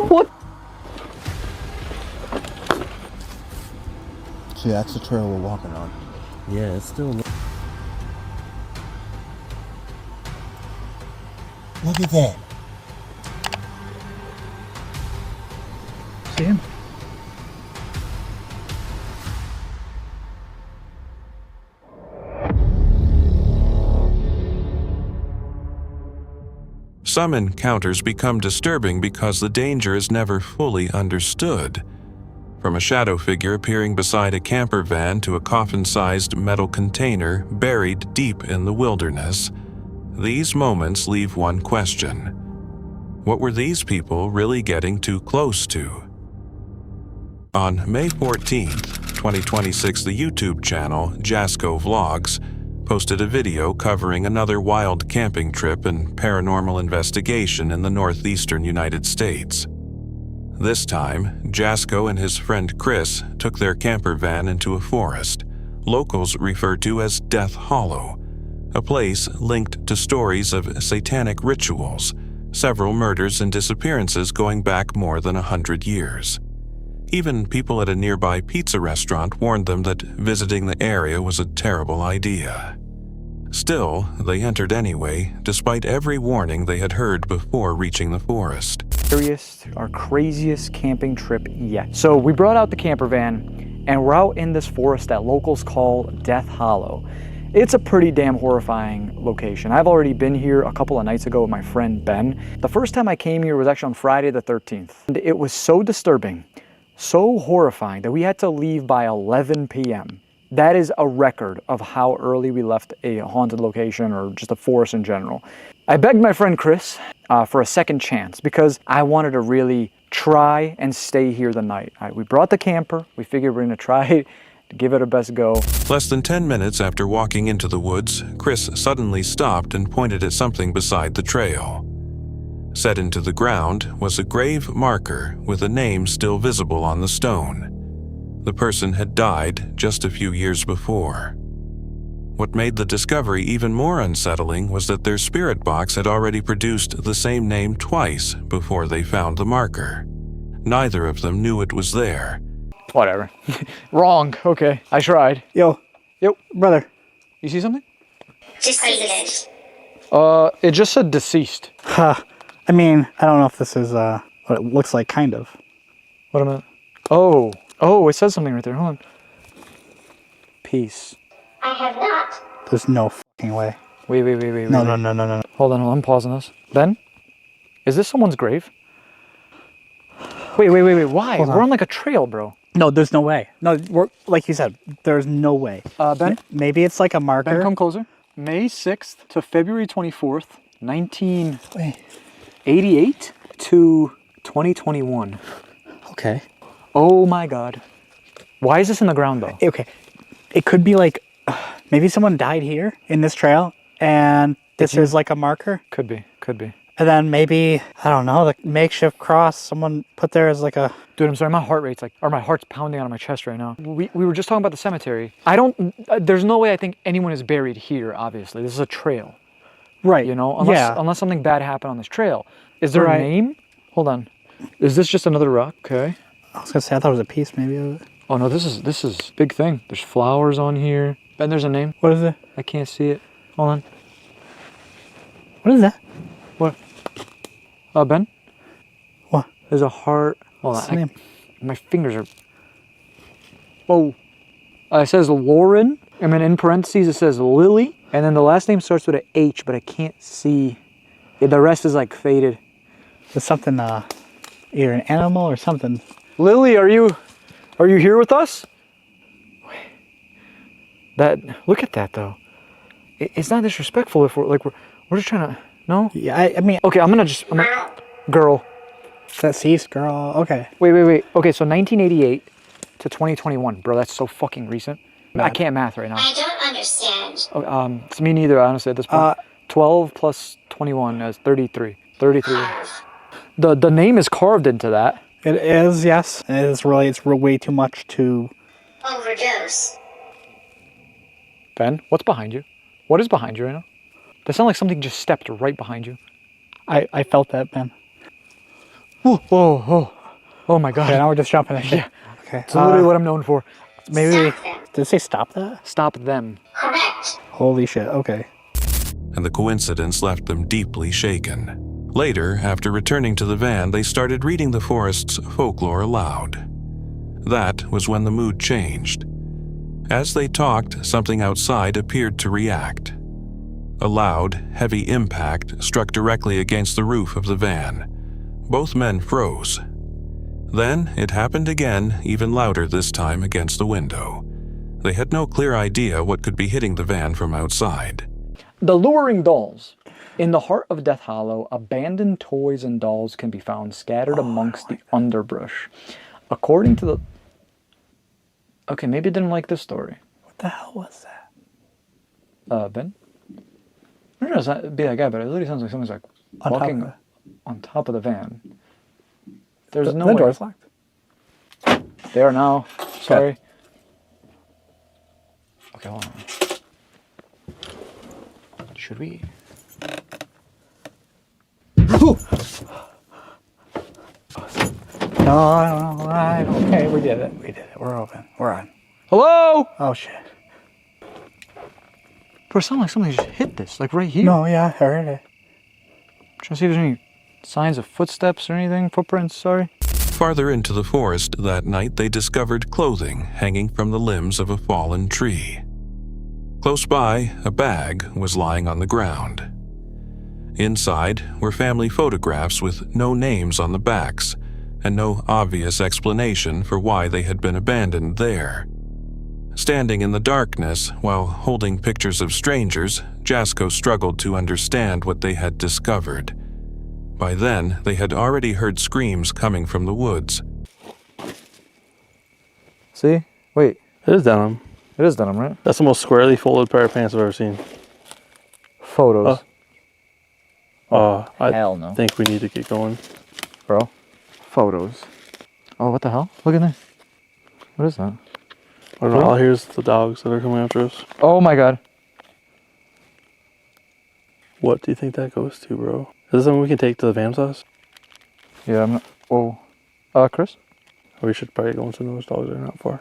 What? See, that's the trail we're walking on. Yeah, it's still... Look at that. See him? Some encounters become disturbing because the danger is never fully understood. From a shadow figure appearing beside a camper van to a coffin-sized metal container buried deep in the wilderness, these moments leave one question. What were these people really getting too close to? On May 14th, 2026, the YouTube channel Jasco Vlogs posted a video covering another wild camping trip and paranormal investigation in the northeastern United States. This time, Jasco and his friend Chris took their camper van into a forest locals refer to as Death Hollow, a place linked to stories of satanic rituals, several murders and disappearances going back more than 100 years. Even people at a nearby pizza restaurant warned them that visiting the area was a terrible idea. Still, they entered anyway, despite every warning they had heard before reaching the forest. Our craziest camping trip yet. So we brought out the camper van and we're out in this forest that locals call Death Hollow. It's a pretty damn horrifying location. I've already been here a couple of nights ago with my friend Ben. The first time I came here was actually on Friday the 13th. And it was so disturbing, so horrifying that we had to leave by 11 p.m. That is a record of how early we left a haunted location or just a forest in general. I begged my friend Chris for a second chance because I wanted to really try and stay here the night. We brought the camper. We figured we're gonna try to give it our best go. Less than 10 minutes after walking into the woods, Chris suddenly stopped and pointed at something beside the trail. Set into the ground was a grave marker with a name still visible on the stone. The person had died just a few years before. What made the discovery even more unsettling was that their spirit box had already produced the same name twice before they found the marker. Neither of them knew it was there. Whatever. Wrong. Okay, I tried. Yo, brother. You see something? Deceased. It just said deceased. I mean, I don't know if this is what it looks like, kind of. What am I? Oh, it says something right there. Hold on. Peace. I have not. There's no fucking way. Wait. No. Hold on, I'm pausing this. Ben? Is this someone's grave? Wait. Why? We're on like a trail, bro. No, there's no way. No, we're like you said, there's no way. Ben? Maybe it's like a marker. Ben, come closer. May 6th to February 24th, 1988 to 2021. Okay. Oh my God. Why is this in the ground though? Okay. It could be like, maybe someone died here in this trail and this is like a marker. Could be. And then maybe, I don't know, the makeshift cross someone put there as like a... Dude, I'm sorry, my heart's pounding out of my chest right now. We were just talking about the cemetery. There's no way I think anyone is buried here, obviously. This is a trail. Right. You know, unless something bad happened on this trail. Is there a name? Hold on. Is this just another rock? Okay. I was gonna say, I thought it was a piece maybe of it. Oh no, this is big thing. There's flowers on here. Ben, there's a name. What is it? I can't see it. Hold on. What is that? What? Ben? What? There's a heart. Hold What's on. the name? My fingers are... Oh. It says Lauren. And then in parentheses it says Lily. And then the last name starts with an H, but I can't see. Yeah, the rest is like faded. It's something, either an animal or something. Lily, are you here with us? Look at that though. It's not disrespectful if we're just trying to, no? Yeah, I mean... Okay, girl. Deceased girl, okay. Wait. Okay, so 1988 to 2021. Bro, that's so fucking recent. I can't math right now. I don't understand. It's me neither, honestly, at this point. 12 plus 21 is 33. 33. The name is carved into that. It is, yes. It's way too much to... Overdose. Ben, what's behind you? What is behind you right now? That sounded like something just stepped right behind you. I felt that, man. Whoa, whoa, whoa. Oh my God. Okay, now we're just jumping in. Yeah. Okay. It's literally what I'm known for. Maybe. Stop them. Did it say stop that? Stop them. Correct. Holy shit. Okay. And the coincidence left them deeply shaken. Later, after returning to the van, they started reading the forest's folklore aloud. That was when the mood changed. As they talked, something outside appeared to react. A loud, heavy impact struck directly against the roof of the van. Both men froze. Then it happened again, even louder this time against the window. They had no clear idea what could be hitting the van from outside. The luring dolls. In the heart of Death Hollow, abandoned toys and dolls can be found scattered amongst the underbrush. According to the... Okay, maybe I didn't like this story. What the hell was that? Ben? I'm not trying to be that guy, but it literally sounds like someone's like On top walking of it. on top of the van. There's no The way. door's locked. They are now. Sorry. Okay, hold on. Should we? No, okay, we did it. We did it. We're open. We're on. Hello? Oh shit. Bro, it sounded like somebody just hit this, like right here. No, yeah, I heard it. Trying to see if there's any signs of footsteps or anything, footprints, sorry. Farther into the forest that night, they discovered clothing hanging from the limbs of a fallen tree. Close by, a bag was lying on the ground. Inside were family photographs with no names on the backs and no obvious explanation for why they had been abandoned there. Standing in the darkness while holding pictures of strangers, Jasko struggled to understand what they had discovered. By then, they had already heard screams coming from the woods. See? Wait, It is denim. it is denim, right? That's the most squarely folded pair of pants I've ever seen. Photos. I Hell no. think we need to get going. Bro. Photos. Oh, what the hell? Look at that. What is that? I don't know. All here's the dogs that are coming after us. Oh my God. What do you think that goes to, bro? Is this something we can take to the van's house? Yeah, I'm not... Whoa. Chris? Or we should probably go into those dogs are not far.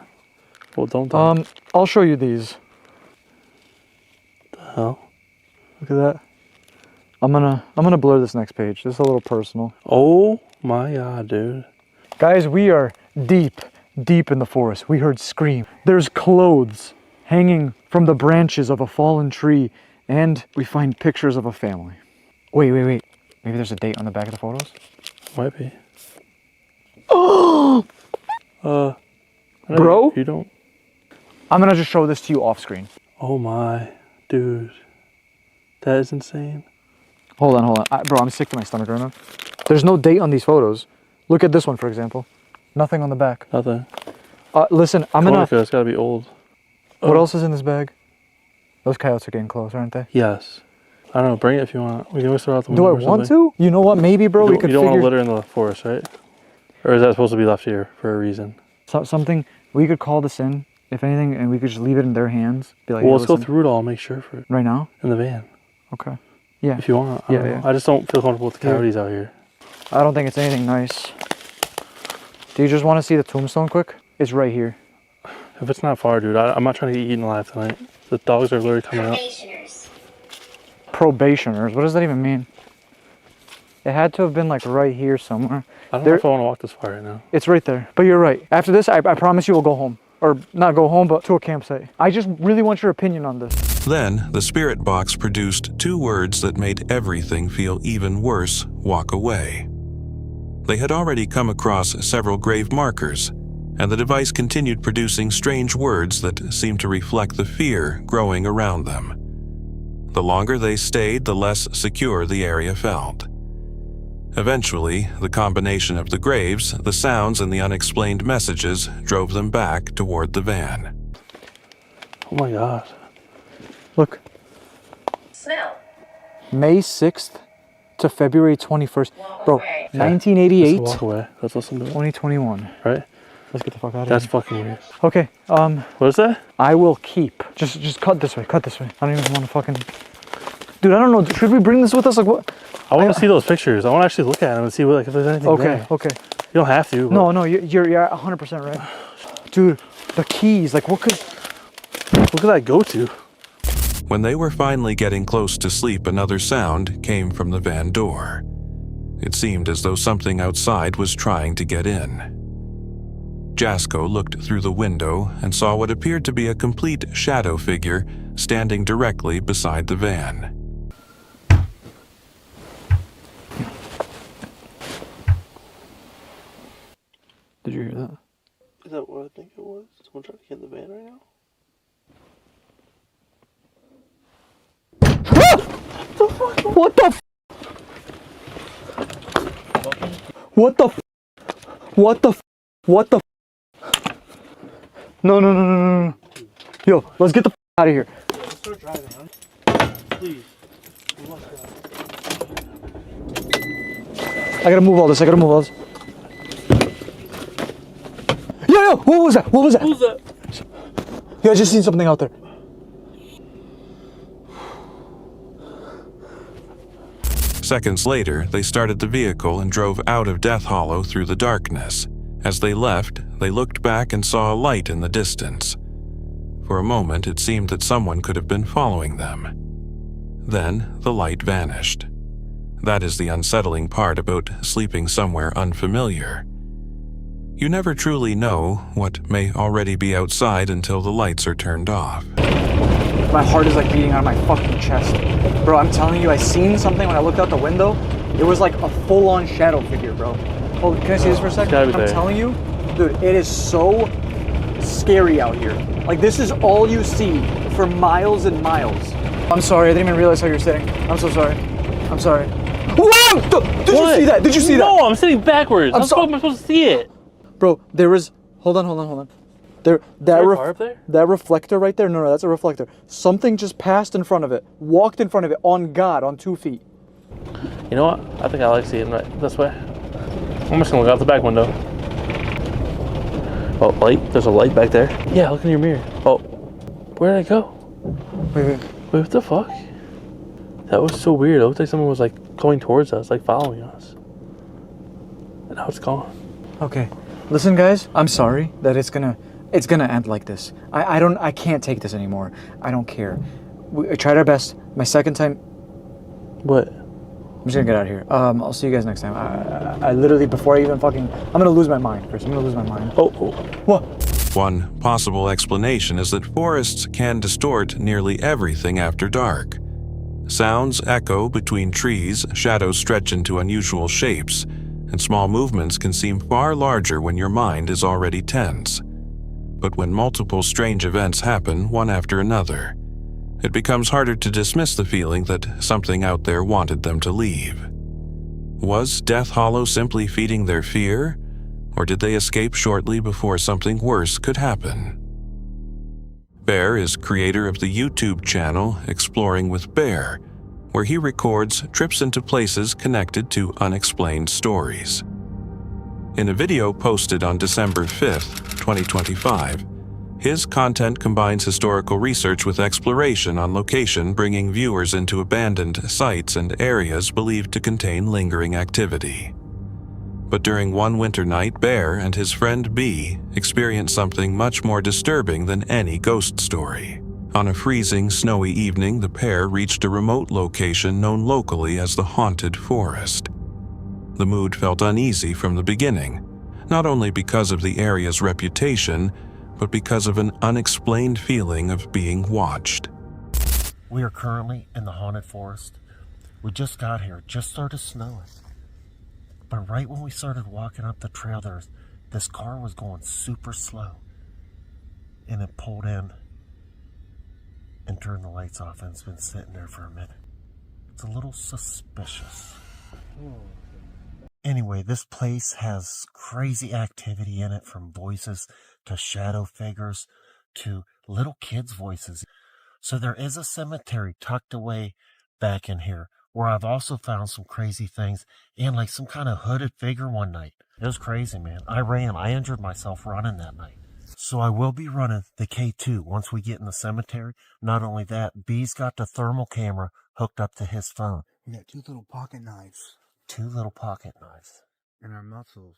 Well, don't tell them. I'll show you these. What the hell? Look at that. I'm gonna blur this next page. This is a little personal. Oh my God, dude. Guys, we are deep in the forest. We heard scream. There's clothes hanging from the branches of a fallen tree, and we find pictures of a family. Wait. Maybe there's a date on the back of the photos? Might be. Oh! Bro? You don't. I'm gonna just show this to you off screen. Oh my, dude. That is insane. Hold on. Bro, I'm sick to my stomach right now. There's no date on these photos. Look at this one, for example. Nothing on the back. Nothing. Listen, I'm gonna... It's gotta be old. What else is in this bag? Those coyotes are getting close, aren't they? Yes. I don't know. Bring it if you want. We can always throw out the Do I window or want something. to? You know what? Maybe, bro, we could You don't want figure... to litter in the forest, right? Or is that supposed to be left here for a reason? Something, we could call this in, if anything, and we could just leave it in their hands. Be like, Well, hey, let's go listen, through it all and make sure for it right now? in the van. Okay. Yeah. If you want. I don't know. I just don't feel comfortable with the coyotes out here. I don't think it's anything nice. Do you just want to see the tombstone quick? It's right here. If it's not far, dude, I'm not trying to get eaten alive tonight. The dogs are literally coming out. Probationers. Probationers? What does that even mean? It had to have been like right here somewhere. I don't know if I want to walk this far right now. It's right there. But you're right. After this, I promise you we'll go home. Or not go home, but to a campsite. I just really want your opinion on this. Then, the spirit box produced 2 words that made everything feel even worse: walk away. They had already come across several grave markers, and the device continued producing strange words that seemed to reflect the fear growing around them. The longer they stayed, the less secure the area felt. Eventually, the combination of the graves, the sounds, and the unexplained messages drove them back toward the van. Oh my God. Look. Smell. May 6th to February 21st. Bro, away. 1988, Let's walk away. Let's listen to it. 2021. Right? Let's get the fuck out of That's here. fucking weird. Okay, What is that? I will keep. Just cut this way, cut this way. I don't even want to fucking... Dude, I don't know. Should we bring this with us? Like what? I want to see those pictures. I want to actually look at them and see what, like, if there's anything Okay, there. okay. You don't have to. But... No, you're 100% right. Dude, the keys, like what could that go to? When they were finally getting close to sleep, another sound came from the van door. It seemed as though something outside was trying to get in. Jasko looked through the window and saw what appeared to be a complete shadow figure standing directly beside the van. Did you hear that? Is that what I think it was? Someone trying to get in the van right now? What the f? What the f? What the f? What the f? No. Yo, let's get the f out of here. Let's start driving, huh? Please. I gotta move all this. Yo, what was that? Who's that? Yo, I just seen something out there. Seconds later, they started the vehicle and drove out of Death Hollow through the darkness. As they left, they looked back and saw a light in the distance. For a moment, it seemed that someone could have been following them. Then, the light vanished. That is the unsettling part about sleeping somewhere unfamiliar. You never truly know what may already be outside until the lights are turned off. My heart is like beating out of my fucking chest. Bro, I'm telling you, I seen something when I looked out the window. It was like a full-on shadow figure, bro. Oh, can I see this for a second? I'm telling you, dude, it is so scary out here. Like, this is all you see for miles and miles. I'm sorry, I didn't even realize how you're sitting. I'm so sorry. I'm sorry. Whoa! Did you see that? Did you see that? No, I'm sitting backwards. How the fuck am I supposed to see it? Bro, there was... Hold on. That reflector right there, no, that's a reflector. Something just passed in front of it, walked in front of it, on God, on 2 feet. You know what? I think I like seeing right this way. I'm just gonna look out the back window. Oh, light. There's a light back there. Yeah, look in your mirror. Oh, where did it go? Wait, what the fuck? That was so weird. It looked like someone was like going towards us, like following us. And now it's gone. Okay, listen, guys. I'm sorry that it's gonna end like this. I can't take this anymore. I don't care. We tried our best. My second time. What? I'm just gonna get out of here. I'll see you guys next time. I literally, before I even fucking, I'm gonna lose my mind, Chris. I'm gonna lose my mind. Oh. What? One possible explanation is that forests can distort nearly everything after dark. Sounds echo between trees, shadows stretch into unusual shapes, and small movements can seem far larger when your mind is already tense. But when multiple strange events happen, one after another, it becomes harder to dismiss the feeling that something out there wanted them to leave. Was Death Hollow simply feeding their fear, or did they escape shortly before something worse could happen? Bear is creator of the YouTube channel Exploring with Bear, where he records trips into places connected to unexplained stories. In a video posted on December 5th, 2025, his content combines historical research with exploration on location, bringing viewers into abandoned sites and areas believed to contain lingering activity. But during one winter night, Bear and his friend B experienced something much more disturbing than any ghost story. On a freezing, snowy evening, the pair reached a remote location known locally as the Haunted Forest. The mood felt uneasy from the beginning, not only because of the area's reputation, but because of an unexplained feeling of being watched. We are currently in the Haunted Forest. We just got here, it just started snowing. But right when we started walking up the trail, this car was going super slow. And it pulled in and turned the lights off, and it's been sitting there for a minute. It's a little suspicious. Anyway, this place has crazy activity in it, from voices to shadow figures to little kids' voices. So there is a cemetery tucked away back in here, where I've also found some crazy things, and like some kind of hooded figure one night. It was crazy, man. I injured myself running that night. So I will be running the K2 once we get in the cemetery. Not only that, B's got the thermal camera hooked up to his phone. We got 2 little pocket knives 2 little pocket knives. in our muscles.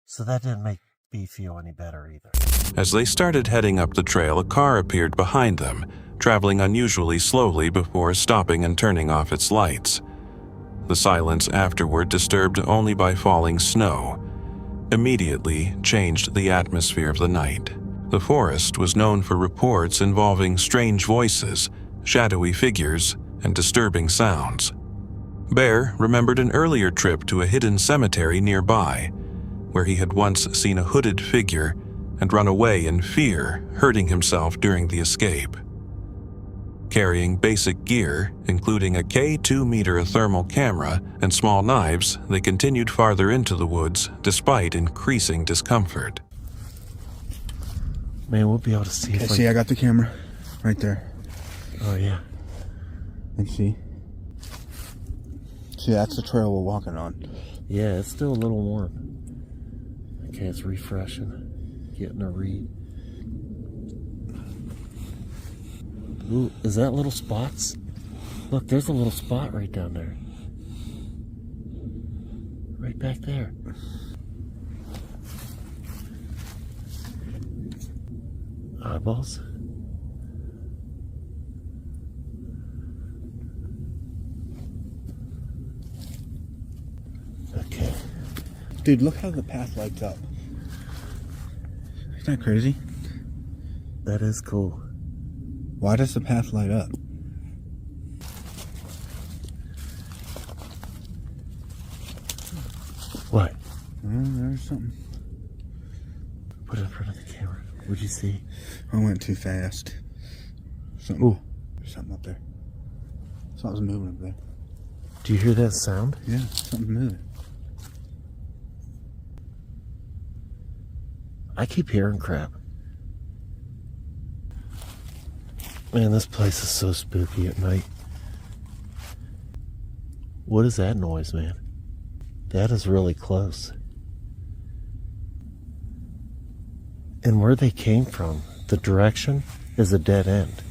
So that didn't make me feel any better either. As they started heading up the trail, a car appeared behind them, traveling unusually slowly before stopping and turning off its lights. The silence afterward, disturbed only by falling snow, immediately changed the atmosphere of the night. The forest was known for reports involving strange voices, shadowy figures, and disturbing sounds. Bear remembered an earlier trip to a hidden cemetery nearby, where he had once seen a hooded figure and run away in fear, hurting himself during the escape. Carrying basic gear, including a K2-meter thermal camera and small knives, they continued farther into the woods despite increasing discomfort. Man, we'll be able to see Okay, if see, I got the camera right there. Oh, yeah. Let's see. See, that's the trail we're walking on. Yeah, it's still a little warm. Okay, it's refreshing. Getting a read. Ooh, is that little spots? Look, there's a little spot right down there. Right back there. Eyeballs? Okay. Dude, look how the path lights up. Isn't that crazy? That is cool. Why does the path light up? What? Oh, there's something. Put it in front of the camera. What'd you see? I went too fast. Something. Ooh. There's something up there. Something's moving up there. Do you hear that sound? Yeah, something's moving. I keep hearing crap. Man, this place is so spooky at night. What is that noise, man? That is really close. And where they came from, the direction is a dead end.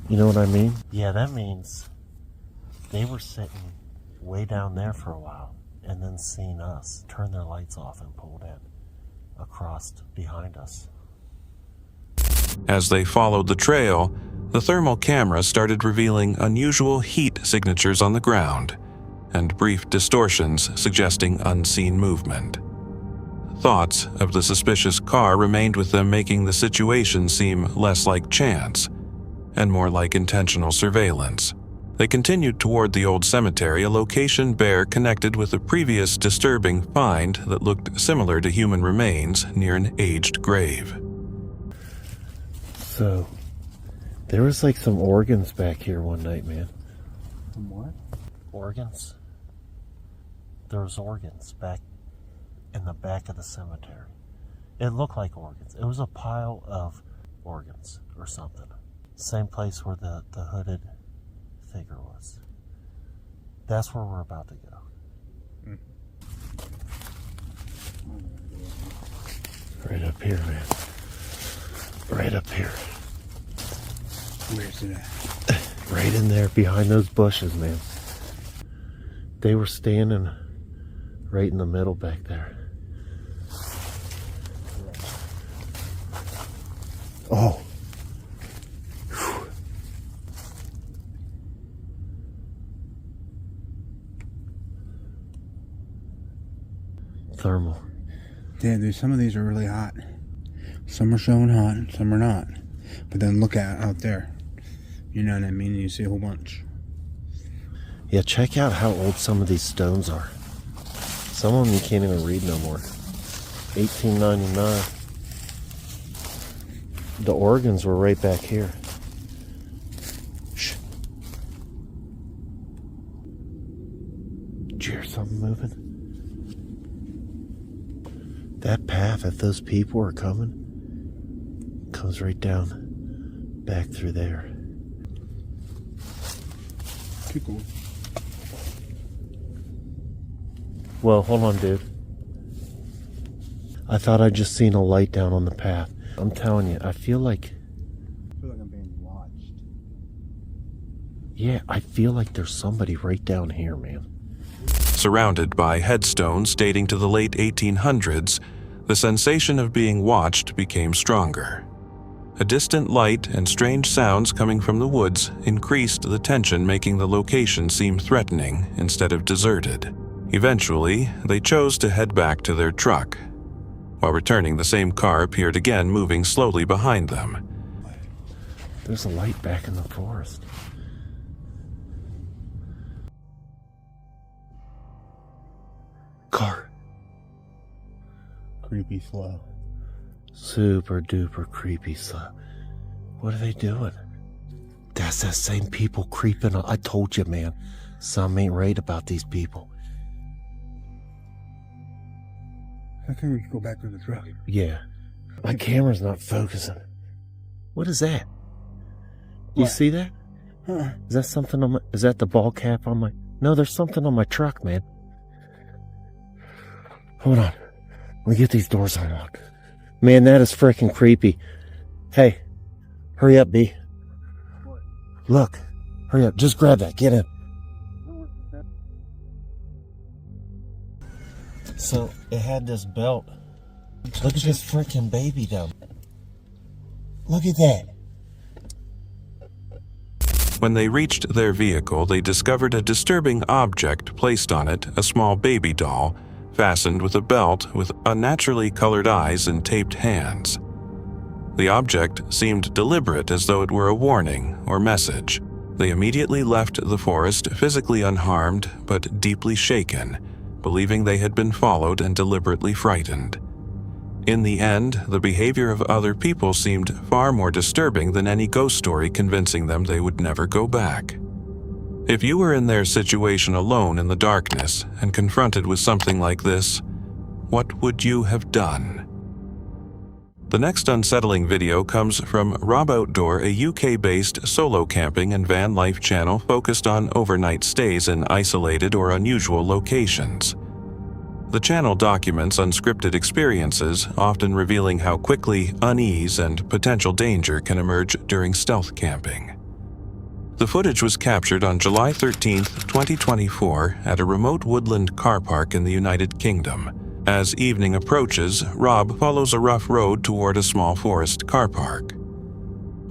You know what I mean? Yeah, that means they were sitting way down there for a while and then seen us turn their lights off and pulled in across behind us. As they followed the trail, the thermal camera started revealing unusual heat signatures on the ground and brief distortions suggesting unseen movement. Thoughts of the suspicious car remained with them, making the situation seem less like chance and more like intentional surveillance. They continued toward the old cemetery, a location Bear connected with a previous disturbing find that looked similar to human remains near an aged grave. So, there was like some organs back here one night, man. Some what? Organs? There was organs back in the back of the cemetery. It looked like organs. It was a pile of organs or something. Same place where the hooded figure was. That's where we're about to go. Right up here, man. Right up here. Where's it at? Right in there behind those bushes, man. They were standing right in the middle back there. Oh. Whew. Thermal. Yeah, dude, some of these are really hot. Some are showing hot, and some are not. But then look at out there. You know what I mean? You see a whole bunch. Yeah, check out how old some of these stones are. Some of them you can't even read no more. 1899. The organs were right back here. Shh. Did you hear something moving? That path, if those people are coming, comes right down back through there. Too cool. Well, hold on, dude. I thought I'd just seen a light down on the path. I'm telling you, I feel like I feel like I'm being watched. Yeah, I feel like there's somebody right down here, man. Surrounded by headstones dating to the late 1800s, the sensation of being watched became stronger. A distant light and strange sounds coming from the woods increased the tension, making the location seem threatening instead of deserted. Eventually, they chose to head back to their truck. While returning, the same car appeared again, moving slowly behind them. There's a light back in the forest. Car. Creepy slow. Super duper creepy slow. What are they doing? That's that same people creeping. I told you, man. Something ain't right about these people. I think we can go back to the truck. Yeah. My camera's not focusing. What is that? You What? see that? Is that something on my... Is that the ball cap on my... No, there's something on my truck, man. Hold on. Let me get these doors unlocked. Man, that is freaking creepy. Hey, hurry up, B. Look. Hurry up. Just grab that. Get in. So, it had this belt. Look at this freaking baby, though. Look at that. When they reached their vehicle, they discovered a disturbing object placed on it, a small baby doll, fastened with a belt with unnaturally colored eyes and taped hands. The object seemed deliberate, as though it were a warning or message. They immediately left the forest, physically unharmed but deeply shaken, believing they had been followed and deliberately frightened. In the end, the behavior of other people seemed far more disturbing than any ghost story convincing them they would never go back. If you were in their situation alone in the darkness and confronted with something like this, what would you have done? The next unsettling video comes from Rob Outdoor, a UK-based solo camping and van life channel focused on overnight stays in isolated or unusual locations. The channel documents unscripted experiences, often revealing how quickly unease and potential danger can emerge during stealth camping. The footage was captured on July 13, 2024, at a remote woodland car park in the United Kingdom. As evening approaches, Rob follows a rough road toward a small forest car park.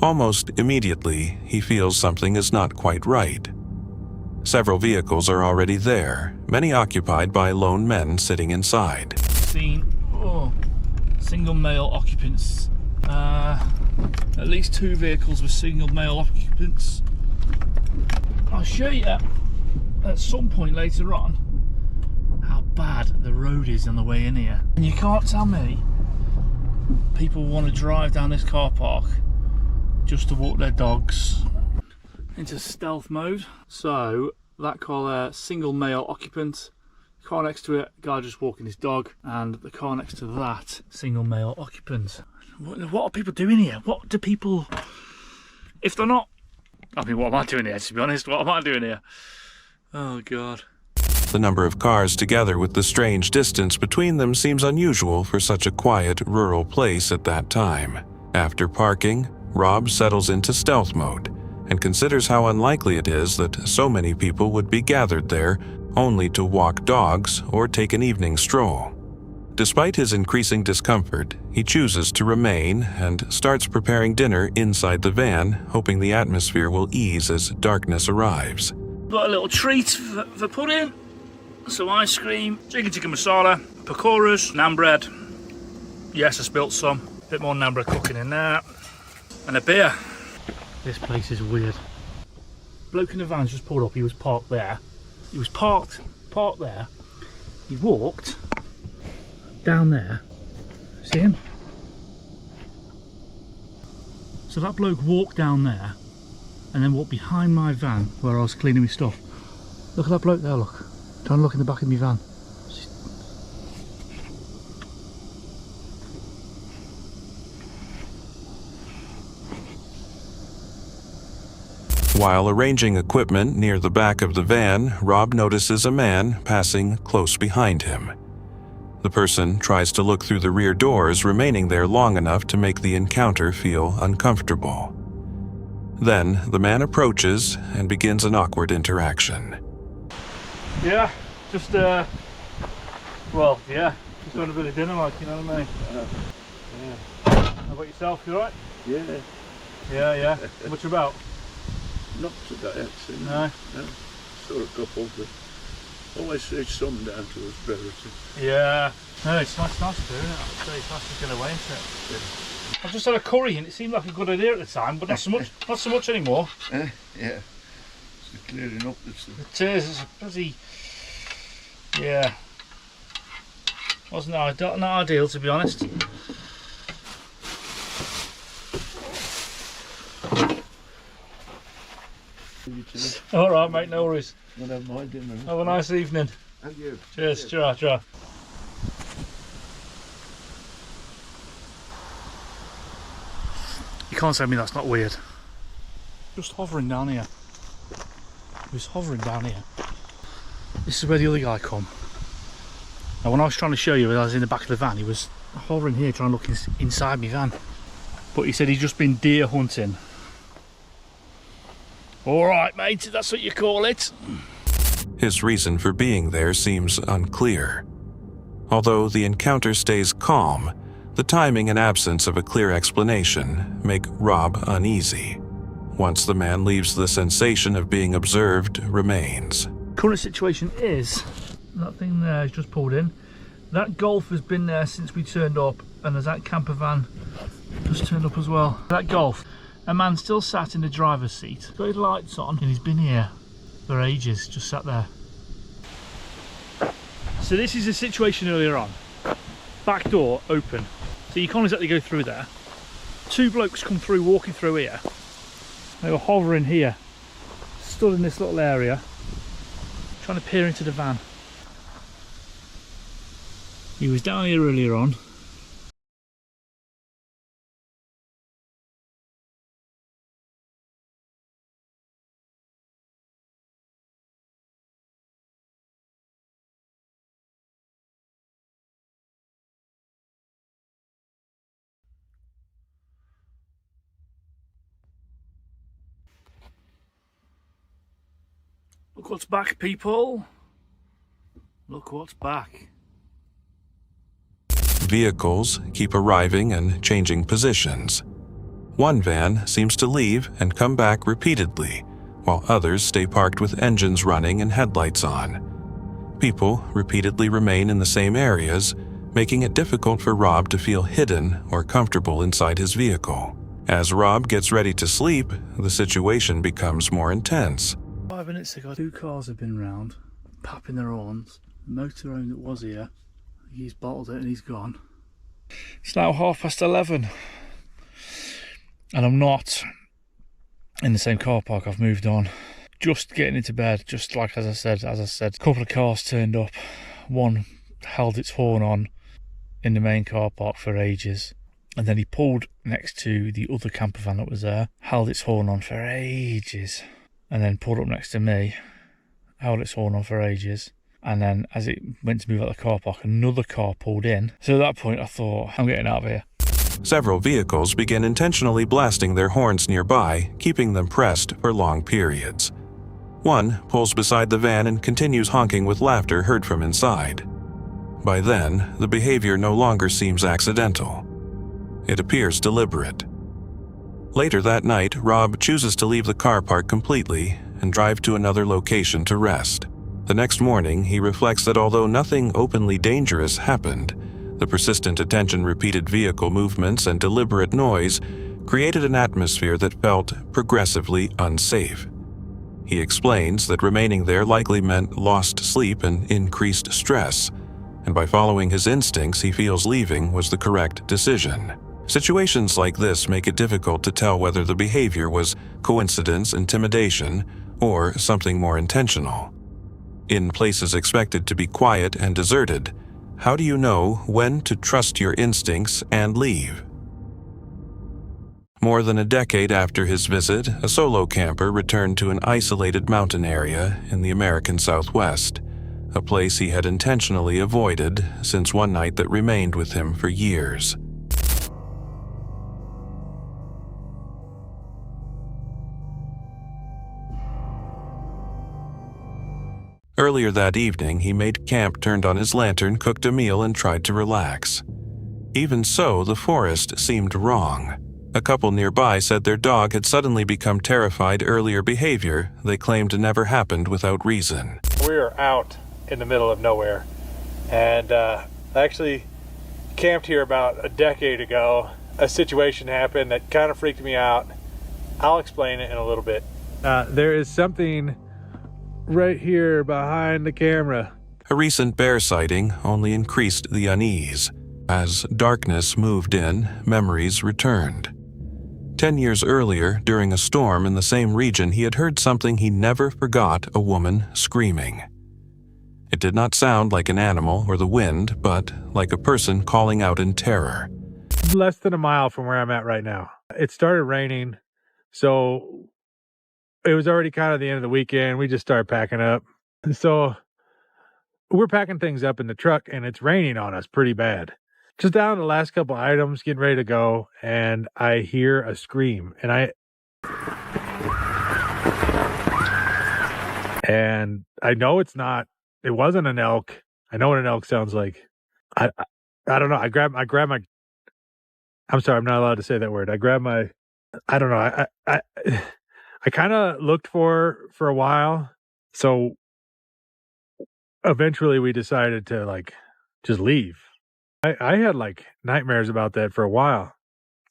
Almost immediately, he feels something is not quite right. Several vehicles are already there, many occupied by lone men sitting inside. Seen single male occupants. At least 2 vehicles with single male occupants. I'll show you at some point later on how bad the road is on the way in here. And you can't tell me people want to drive down this car park just to walk their dogs into stealth mode. So that car there, single male occupant. Car next to it, guy just walking his dog, and the car next to that, single male occupant. What are people doing here? What do people, if they're not, I mean, what am I doing here, to be honest? What am I doing here? Oh God. The number of cars, together with the strange distance between them, seems unusual for such a quiet, rural place at that time. After parking, Rob settles into stealth mode and considers how unlikely it is that so many people would be gathered there only to walk dogs or take an evening stroll. Despite his increasing discomfort, he chooses to remain and starts preparing dinner inside the van, hoping the atmosphere will ease as darkness arrives. Got a little treat for pudding, some ice cream, chicken tikka masala, pakoras, naan bread. Yes, I spilt some. A bit more naan bread cooking in there. And a beer. This place is weird. Bloke in the van's just pulled up. He was parked there. He was parked there. He walked down there. See him? So that bloke walked down there and then walked behind my van where I was cleaning my stuff. Look at that bloke there, look. Trying to look in the back of my van. While arranging equipment near the back of the van, Rob notices a man passing close behind him. The person tries to look through the rear doors, remaining there long enough to make the encounter feel uncomfortable. Then the man approaches and begins an awkward interaction. Yeah, just just having a bit of dinner, like, you know what I mean? Yeah. How about yourself? You alright? Yeah, Yeah. Much about? not today actually. No. Saw a couple, but always see some down to us relative. Yeah. No, it's nice to do, isn't it? It's nice to get away, isn't it? Yeah. I've just had a curry and it seemed like a good idea at the time, but not so much anymore. Yeah, it's clearing up this. It is, it's a busy. Yeah. Wasn't not ideal, to be honest. All right, mate, no worries. I'll have my dinner. Have a nice evening. And you. Cheers, ta-ra. You can't say to me that's not weird. Just hovering down here. He was hovering down here. This is where the other guy come. Now when I was trying to show you, I was in the back of the van, he was hovering here trying to look inside my van. But he said he'd just been deer hunting. Alright mate, that's what you call it. His reason for being there seems unclear. Although the encounter stays calm, the timing and absence of a clear explanation make Rob uneasy. Once the man leaves, the sensation of being observed remains. Current situation is, that thing there is just pulled in. That Golf has been there since we turned up, and there's that camper van just turned up as well. That Golf, a man still sat in the driver's seat, got his lights on, and he's been here for ages, just sat there. So this is the situation earlier on. Back door open, so you can't exactly go through there. Two blokes come through, walking through here. They were hovering here, stood in this little area, trying to peer into the van. He was down here earlier on. Look what's back, people. Look what's back. Vehicles keep arriving and changing positions. One van seems to leave and come back repeatedly, while others stay parked with engines running and headlights on. People repeatedly remain in the same areas, making it difficult for Rob to feel hidden or comfortable inside his vehicle. As Rob gets ready to sleep, the situation becomes more intense. 5 minutes ago, 2 cars have been round, popping their horns. The motorhome that was here, he's bottled it and he's gone. It's now 11:30, and I'm not in the same car park. I've moved on. Just getting into bed, just like as I said, a couple of cars turned up. One held its horn on in the main car park for ages, and then he pulled next to the other camper van that was there, held its horn on for ages, and then pulled up next to me, held its horn on for ages, and then as it went to move out the car park, another car pulled in. So at that point I thought, I'm getting out of here. Several vehicles begin intentionally blasting their horns nearby, keeping them pressed for long periods. One pulls beside the van and continues honking with laughter heard from inside. By then, the behavior no longer seems accidental. It appears deliberate. Later that night, Rob chooses to leave the car park completely and drive to another location to rest. The next morning, he reflects that although nothing openly dangerous happened, the persistent attention-repeated vehicle movements and deliberate noise created an atmosphere that felt progressively unsafe. He explains that remaining there likely meant lost sleep and increased stress, and by following his instincts, he feels leaving was the correct decision. Situations like this make it difficult to tell whether the behavior was coincidence, intimidation, or something more intentional. In places expected to be quiet and deserted, how do you know when to trust your instincts and leave? More than a decade after his visit, a solo camper returned to an isolated mountain area in the American Southwest, a place he had intentionally avoided since one night that remained with him for years. Earlier that evening, he made camp, turned on his lantern, cooked a meal, and tried to relax. Even so, the forest seemed wrong. A couple nearby said their dog had suddenly become terrified. Earlier behavior they claimed never happened without reason. We are out in the middle of nowhere, and actually camped here about a decade ago. A situation happened that kind of freaked me out. I'll explain it in a little bit. There is something right here behind the camera. A recent bear sighting only increased the unease. As darkness moved in, memories returned. 10 years earlier, during a storm in the same region, he had heard something he never forgot: a woman screaming. It did not sound like an animal or the wind, but like a person calling out in terror. Less than a mile from where I'm at right now. It started raining, so it was already kind of the end of the weekend. We just started packing up. So we're packing things up in the truck, and it's raining on us pretty bad. Just down the last couple items, getting ready to go, and I hear a scream, and I know it wasn't an elk. I know what an elk sounds like. I don't know. I grab my, I'm sorry, I'm not allowed to say that word. I don't know. I kind of looked for a while. So eventually we decided to just leave. I had nightmares about that for a while.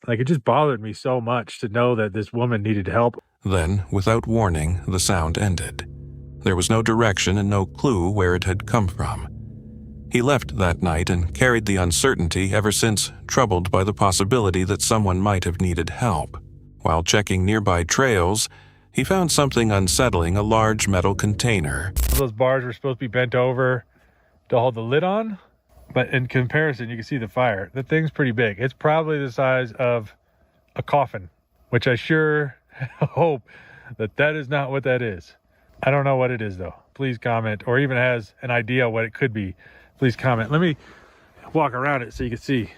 It just bothered me so much to know that this woman needed help. Then, without warning, the sound ended. There was no direction and no clue where it had come from. He left that night and carried the uncertainty ever since, troubled by the possibility that someone might have needed help. While checking nearby trails, he found something unsettling: a large metal container. Those bars were supposed to be bent over to hold the lid on, but in comparison, you can see the fire. The thing's pretty big. It's probably the size of a coffin, which I sure hope that is not what that is. I don't know what it is, though. Please comment, or even has an idea what it could be. Please comment. Let me walk around it so you can see.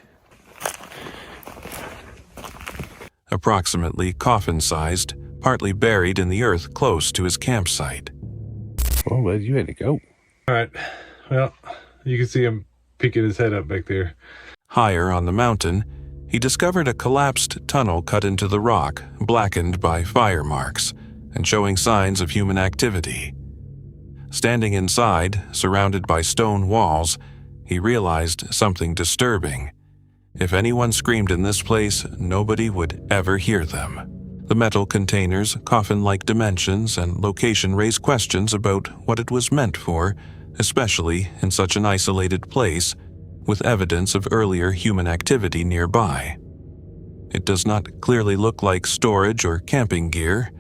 Approximately coffin-sized, partly buried in the earth close to his campsite. Well, bud, you had to go. All right. Well, you can see him peeking his head up back there. Higher on the mountain, he discovered a collapsed tunnel cut into the rock, blackened by fire marks and showing signs of human activity. Standing inside, surrounded by stone walls, he realized something disturbing. If anyone screamed in this place, nobody would ever hear them. The metal container's coffin-like dimensions and location raise questions about what it was meant for, especially in such an isolated place, with evidence of earlier human activity nearby. It does not clearly look like storage or camping gear.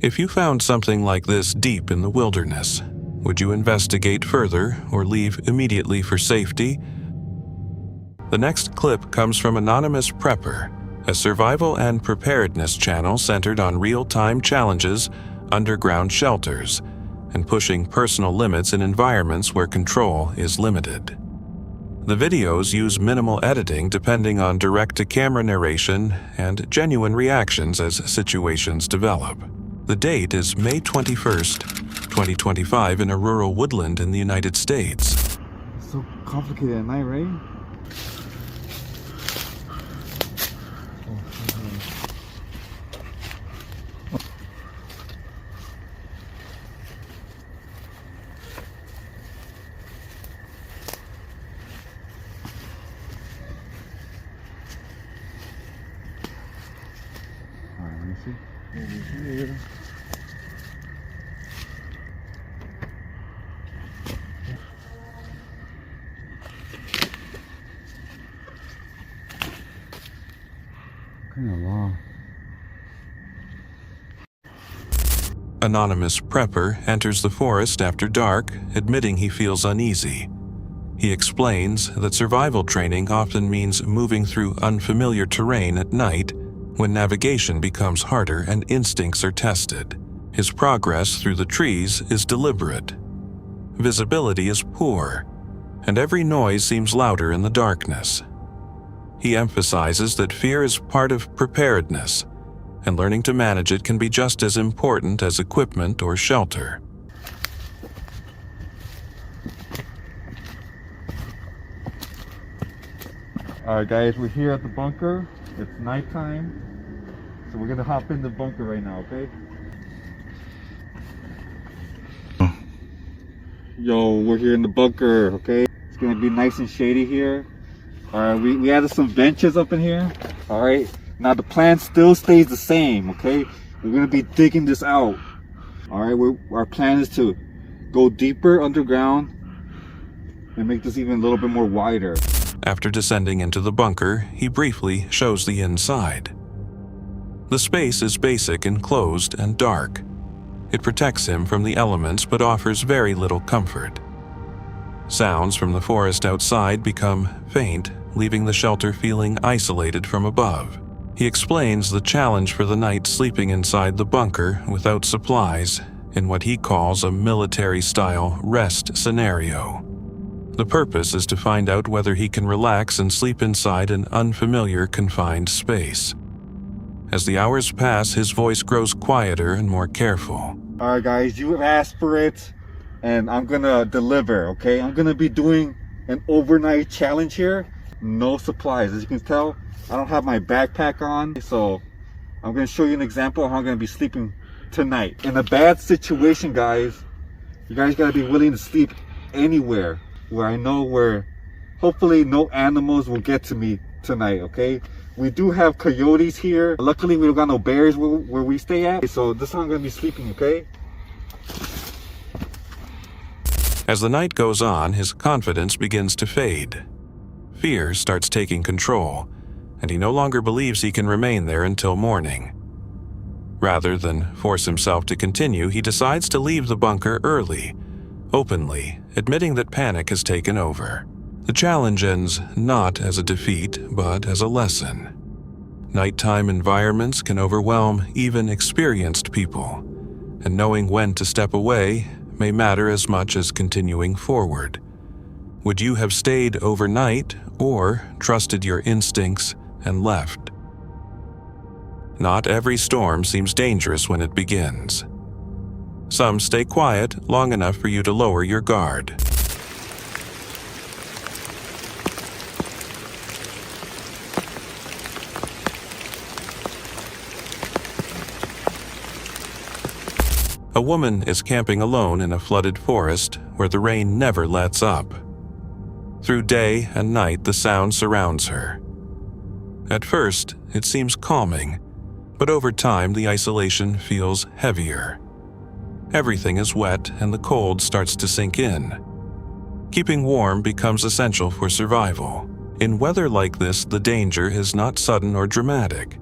If you found something like this deep in the wilderness, would you investigate further or leave immediately for safety? The next clip comes from Anonymous Prepper, a survival and preparedness channel centered on real-time challenges, underground shelters, and pushing personal limits in environments where control is limited. The videos use minimal editing depending on direct-to-camera narration and genuine reactions as situations develop. The date is May 21st, 2025 in a rural woodland in the United States. It's so complicated at night, right? Alright, let me see. Here. Kind of long. Anonymous Prepper enters the forest after dark, admitting he feels uneasy. He explains that survival training often means moving through unfamiliar terrain at night when navigation becomes harder and instincts are tested. His progress through the trees is deliberate. Visibility is poor, and every noise seems louder in the darkness. He emphasizes that fear is part of preparedness, and learning to manage it can be just as important as equipment or shelter. Alright guys, we're here at the bunker. It's nighttime. So we're gonna hop in the bunker right now, okay? Yo, we're here in the bunker, okay? It's gonna be nice and shady here. Alright, we added some benches up in here. Alright, now the plan still stays the same, okay? We're gonna be digging this out. Alright, our plan is to go deeper underground and make this even a little bit more wider. After descending into the bunker, he briefly shows the inside. The space is basic, enclosed, and dark. It protects him from the elements but offers very little comfort. Sounds from the forest outside become faint, leaving the shelter feeling isolated from above. He explains the challenge for the night sleeping inside the bunker without supplies in what he calls a military-style rest scenario. The purpose is to find out whether he can relax and sleep inside an unfamiliar, confined space. As the hours pass, his voice grows quieter and more careful. Alright guys, you asked for it, and I'm gonna deliver, okay? I'm gonna be doing an overnight challenge here. No supplies. As you can tell, I don't have my backpack on, so I'm gonna show you an example of how I'm gonna be sleeping tonight. In a bad situation, guys, you guys gotta be willing to sleep anywhere where I know where hopefully no animals will get to me tonight, okay? We do have coyotes here. Luckily, we don't got no bears where we stay at. So this is how I'm gonna be sleeping, okay? As the night goes on, his confidence begins to fade. Fear starts taking control, and he no longer believes he can remain there until morning. Rather than force himself to continue, he decides to leave the bunker early, openly, admitting that panic has taken over. The challenge ends not as a defeat, but as a lesson. Nighttime environments can overwhelm even experienced people, and knowing when to step away may matter as much as continuing forward. Would you have stayed overnight or trusted your instincts and left? Not every storm seems dangerous when it begins. Some stay quiet long enough for you to lower your guard. A woman is camping alone in a flooded forest where the rain never lets up. Through day and night, the sound surrounds her. At first, it seems calming, but over time, the isolation feels heavier. Everything is wet and the cold starts to sink in. Keeping warm becomes essential for survival. In weather like this, the danger is not sudden or dramatic.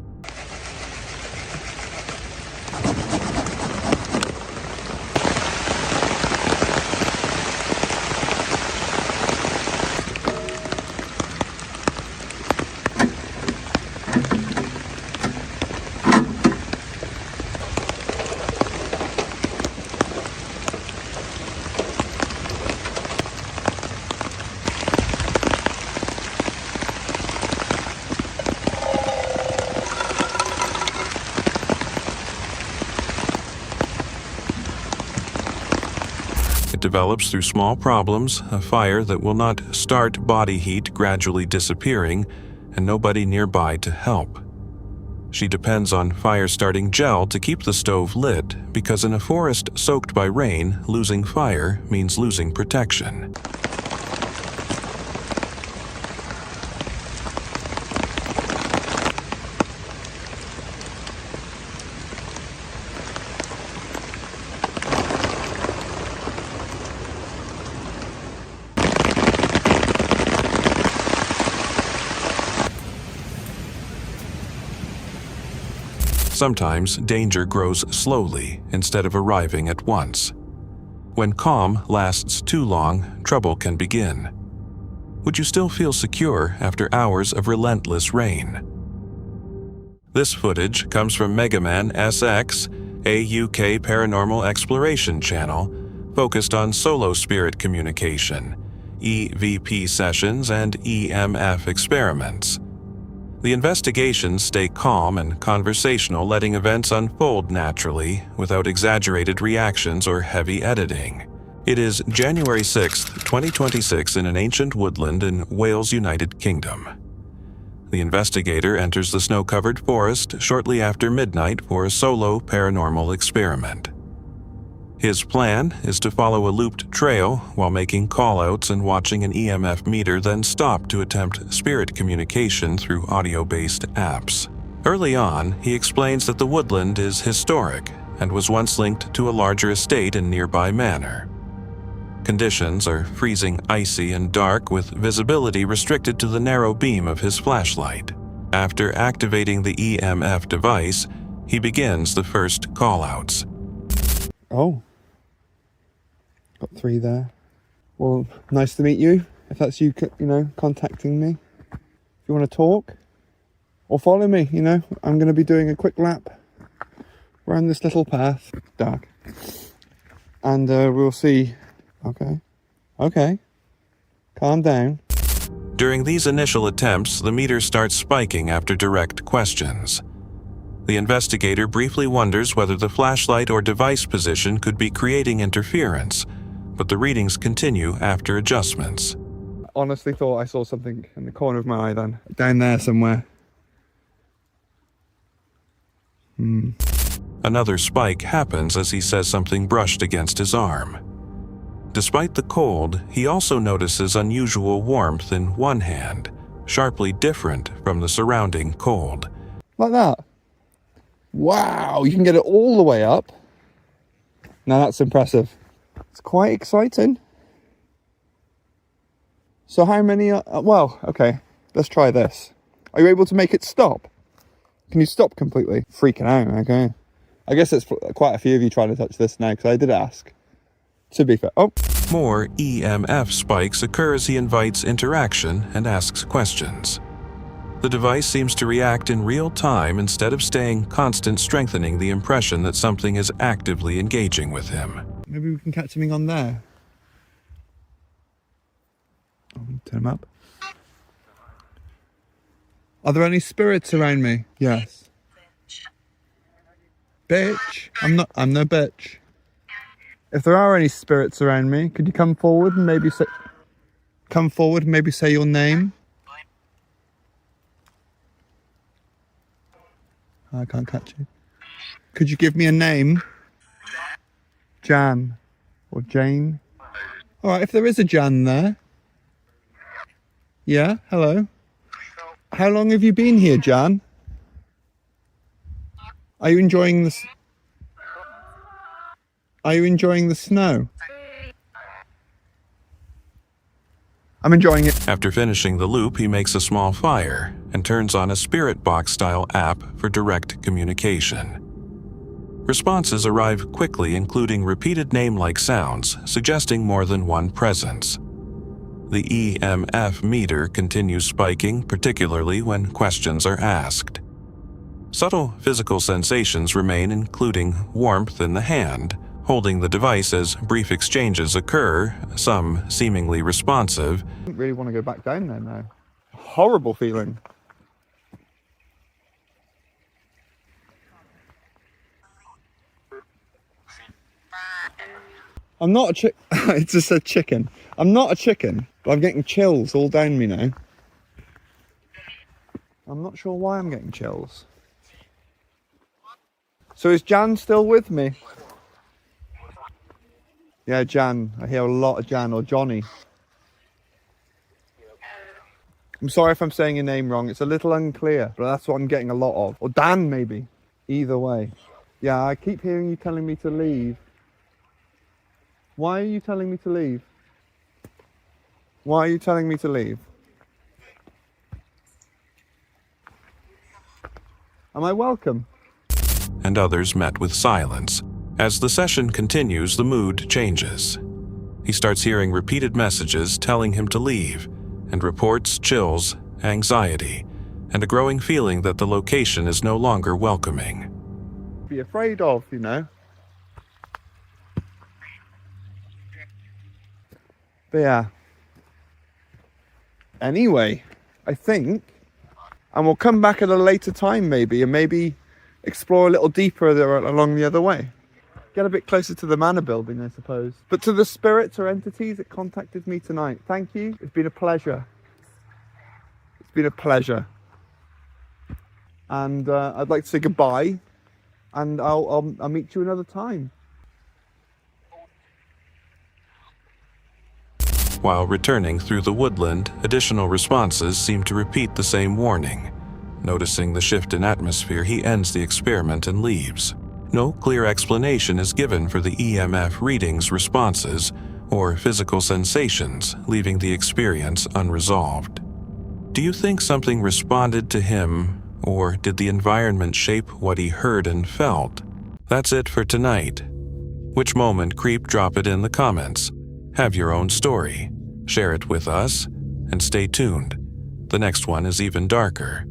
Develops through small problems, a fire that will not start, body heat gradually disappearing, and nobody nearby to help. She depends on fire-starting gel to keep the stove lit, because in a forest soaked by rain, losing fire means losing protection. Sometimes danger grows slowly instead of arriving at once. When calm lasts too long, trouble can begin. Would you still feel secure after hours of relentless rain? This footage comes from Megaman SX, a UK paranormal exploration channel focused on solo spirit communication, EVP sessions, and EMF experiments. The investigations stay calm and conversational, letting events unfold naturally without exaggerated reactions or heavy editing. It is January 6, 2026 in an ancient woodland in Wales, United Kingdom. The investigator enters the snow-covered forest shortly after midnight for a solo paranormal experiment. His plan is to follow a looped trail while making callouts and watching an EMF meter, then stop to attempt spirit communication through audio-based apps. Early on, he explains that the woodland is historic and was once linked to a larger estate in nearby manor. Conditions are freezing icy and dark, with visibility restricted to the narrow beam of his flashlight. After activating the EMF device, he begins the first callouts. Oh. Got 3 there. Well, nice to meet you. If that's you, contacting me. If you want to talk or follow me, I'm going to be doing a quick lap around this little path. Dark. And we'll see. Okay. Calm down. During these initial attempts, the meter starts spiking after direct questions. The investigator briefly wonders whether the flashlight or device position could be creating interference, but the readings continue after adjustments. Honestly thought I saw something in the corner of my eye then. Down there somewhere. Another spike happens as he says something brushed against his arm. Despite the cold, he also notices unusual warmth in one hand, sharply different from the surrounding cold. Like that. Wow, you can get it all the way up. Now that's impressive. It's quite exciting. So how many okay, let's try this. Are you able to make it stop? Can you stop completely? Freaking out, okay. I guess it's quite a few of you trying to touch this now, because I did ask. To be fair. Oh. More EMF spikes occur as he invites interaction and asks questions. The device seems to react in real time instead of staying constant, strengthening the impression that something is actively engaging with him. Maybe we can catch something on there. Turn them up. Are there any spirits around me? Yes. Bitch. I'm no bitch. If there are any spirits around me, could you come forward and maybe say your name? I can't catch you. Could you give me a name? Jan or Jane? All right, if there is a Jan there. Yeah, hello. How long have you been here, Jan? Are you enjoying this? Are you enjoying the snow? I'm enjoying it. After finishing the loop, he makes a small fire and turns on a spirit box-style app for direct communication. Responses arrive quickly, including repeated name-like sounds, suggesting more than one presence. The EMF meter continues spiking, particularly when questions are asked. Subtle physical sensations remain, including warmth in the hand, holding the device as brief exchanges occur, some seemingly responsive. I don't really want to go back down there now. Horrible feeling. I'm not a chick. It just said chicken. I'm not a chicken, but I'm getting chills all down me now. I'm not sure why I'm getting chills. So is Jan still with me? Yeah, Jan. I hear a lot of Jan or Johnny. I'm sorry if I'm saying your name wrong. It's a little unclear, but that's what I'm getting a lot of. Or Dan, maybe. Either way. Yeah, I keep hearing you telling me to leave. Why are you telling me to leave? Why are you telling me to leave? Am I welcome? And others met with silence. As the session continues, the mood changes. He starts hearing repeated messages telling him to leave, and reports chills, anxiety, and a growing feeling that the location is no longer welcoming. Be afraid of, you know. But yeah. Anyway, I think, and we'll come back at a later time maybe, and maybe explore a little deeper there, along the other way. Get a bit closer to the manor building, I suppose. But to the spirits or entities that contacted me tonight, thank you. It's been a pleasure. It's been a pleasure. and I'd like to say goodbye, and I'll meet you another time. While returning through the woodland, additional responses seem to repeat the same warning. Noticing the shift in atmosphere, he ends the experiment and leaves. No clear explanation is given for the EMF readings responses or physical sensations, leaving the experience unresolved. Do you think something responded to him, or did the environment shape what he heard and felt? That's it for tonight. Which moment creep? Drop it in the comments. Have your own story. Share it with us, and stay tuned. The next one is even darker.